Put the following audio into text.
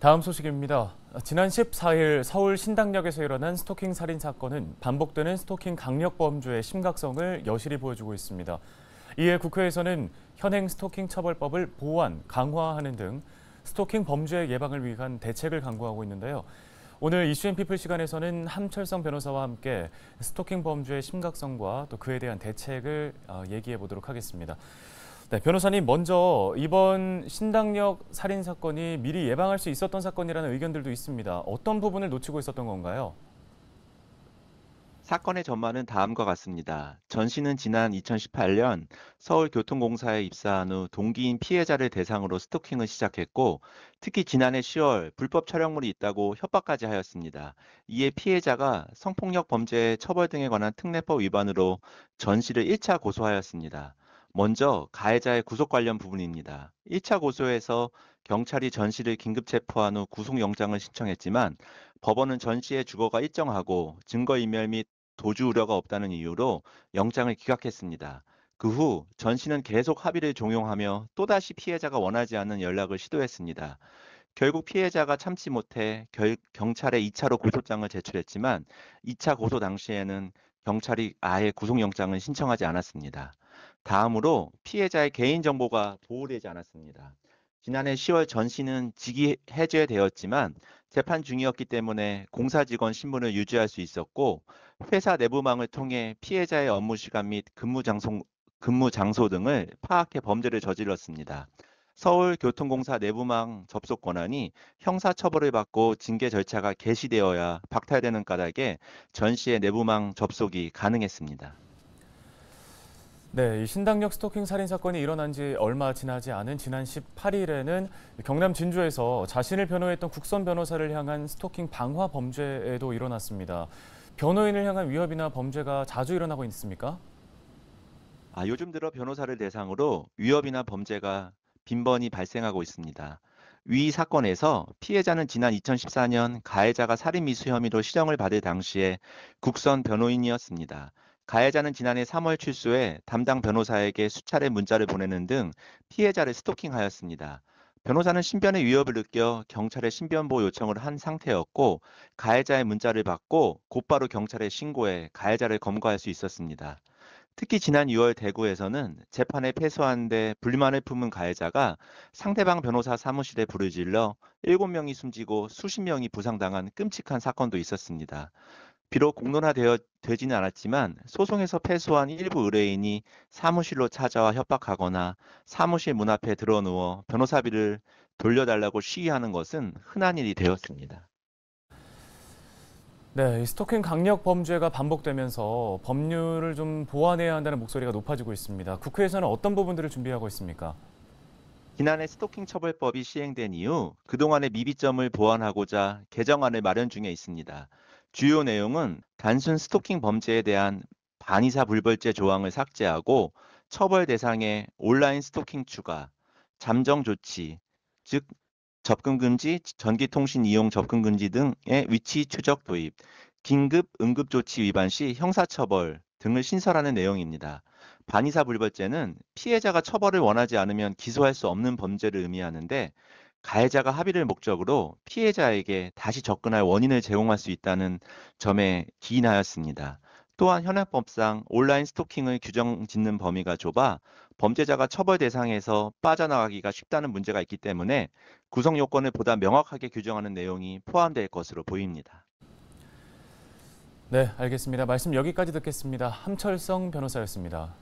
다음 소식입니다. 지난 14일 서울 신당역에서 일어난 스토킹 살인 사건은 반복되는 스토킹 강력 범죄의 심각성을 여실히 보여주고 있습니다. 이에 국회에서는 현행 스토킹 처벌법을 보완, 강화하는 등 스토킹 범죄 예방을 위한 대책을 강구하고 있는데요. 오늘 이슈앤피플 시간에서는 함철성 변호사와 함께 스토킹 범죄의 심각성과 또 그에 대한 대책을 얘기해 보도록 하겠습니다. 네, 변호사님, 먼저 이번 신당역 살인 사건이 미리 예방할 수 있었던 사건이라는 의견들도 있습니다. 어떤 부분을 놓치고 있었던 건가요? 사건의 전말은 다음과 같습니다. 전 씨는 지난 2018년 서울교통공사에 입사한 후 동기인 피해자를 대상으로 스토킹을 시작했고, 특히 지난해 10월 불법 촬영물이 있다고 협박까지 하였습니다. 이에 피해자가 성폭력 범죄 처벌 등에 관한 특례법 위반으로 전 씨를 1차 고소하였습니다. 먼저 가해자의 구속 관련 부분입니다. 1차 고소에서 경찰이 전 씨를 긴급 체포한 후 구속영장을 신청했지만 법원은 전 씨의 주거가 일정하고 증거인멸 및 도주 우려가 없다는 이유로 영장을 기각했습니다. 그 후 전 씨는 계속 합의를 종용하며 또다시 피해자가 원하지 않는 연락을 시도했습니다. 결국 피해자가 참지 못해 경찰에 2차로 고소장을 제출했지만 2차 고소 당시에는 경찰이 아예 구속영장을 신청하지 않았습니다. 다음으로 피해자의 개인정보가 보호되지 않았습니다. 지난해 10월 전 씨는 직위 해제되었지만 재판 중이었기 때문에 공사 직원 신분을 유지할 수 있었고, 회사 내부망을 통해 피해자의 업무 시간 및 근무 장소 등을 파악해 범죄를 저질렀습니다. 서울교통공사 내부망 접속 권한이 형사처벌을 받고 징계 절차가 개시되어야 박탈되는 까닭에 전 씨의 내부망 접속이 가능했습니다. 네, 이 신당역 스토킹 살인 사건이 일어난 지 얼마 지나지 않은 지난 18일에는 경남 진주에서 자신을 변호했던 국선 변호사를 향한 스토킹 방화 범죄도 일어났습니다. 변호인을 향한 위협이나 범죄가 자주 일어나고 있습니까? 요즘 들어 변호사를 대상으로 위협이나 범죄가 빈번히 발생하고 있습니다. 위 사건에서 피해자는 지난 2014년 가해자가 살인 미수 혐의로 시정을 받을 당시에 국선 변호인이었습니다. 가해자는 지난해 3월 출소해 담당 변호사에게 수차례 문자를 보내는 등 피해자를 스토킹하였습니다. 변호사는 신변의 위협을 느껴 경찰에 신변보호 요청을 한 상태였고, 가해자의 문자를 받고 곧바로 경찰에 신고해 가해자를 검거할 수 있었습니다. 특히 지난 6월 대구에서는 재판에 패소하는데 불만을 품은 가해자가 상대방 변호사 사무실에 불을 질러 7명이 숨지고 수십 명이 부상당한 끔찍한 사건도 있었습니다. 비록 공론화되지는 않았지만 소송에서 패소한 일부 의뢰인이 사무실로 찾아와 협박하거나 사무실 문 앞에 드러누워 변호사비를 돌려달라고 시위하는 것은 흔한 일이 되었습니다. 네, 이 스토킹 강력 범죄가 반복되면서 법률을 좀 보완해야 한다는 목소리가 높아지고 있습니다. 국회에서는 어떤 부분들을 준비하고 있습니까? 지난해 스토킹 처벌법이 시행된 이후 그동안의 미비점을 보완하고자 개정안을 마련 중에 있습니다. 주요 내용은 단순 스토킹 범죄에 대한 반의사 불벌죄 조항을 삭제하고 처벌 대상에 온라인 스토킹 추가, 잠정 조치, 즉 접근 금지, 전기통신 이용 접근 금지 등의 위치 추적 도입, 긴급 응급 조치 위반 시 형사처벌 등을 신설하는 내용입니다. 반의사 불벌죄는 피해자가 처벌을 원하지 않으면 기소할 수 없는 범죄를 의미하는데, 가해자가 합의를 목적으로 피해자에게 다시 접근할 원인을 제공할 수 있다는 점에 기인하였습니다. 또한 현행법상 온라인 스토킹을 규정 짓는 범위가 좁아 범죄자가 처벌 대상에서 빠져나가기가 쉽다는 문제가 있기 때문에 구성 요건을 보다 명확하게 규정하는 내용이 포함될 것으로 보입니다. 네, 알겠습니다. 말씀 여기까지 듣겠습니다. 함철성 변호사였습니다.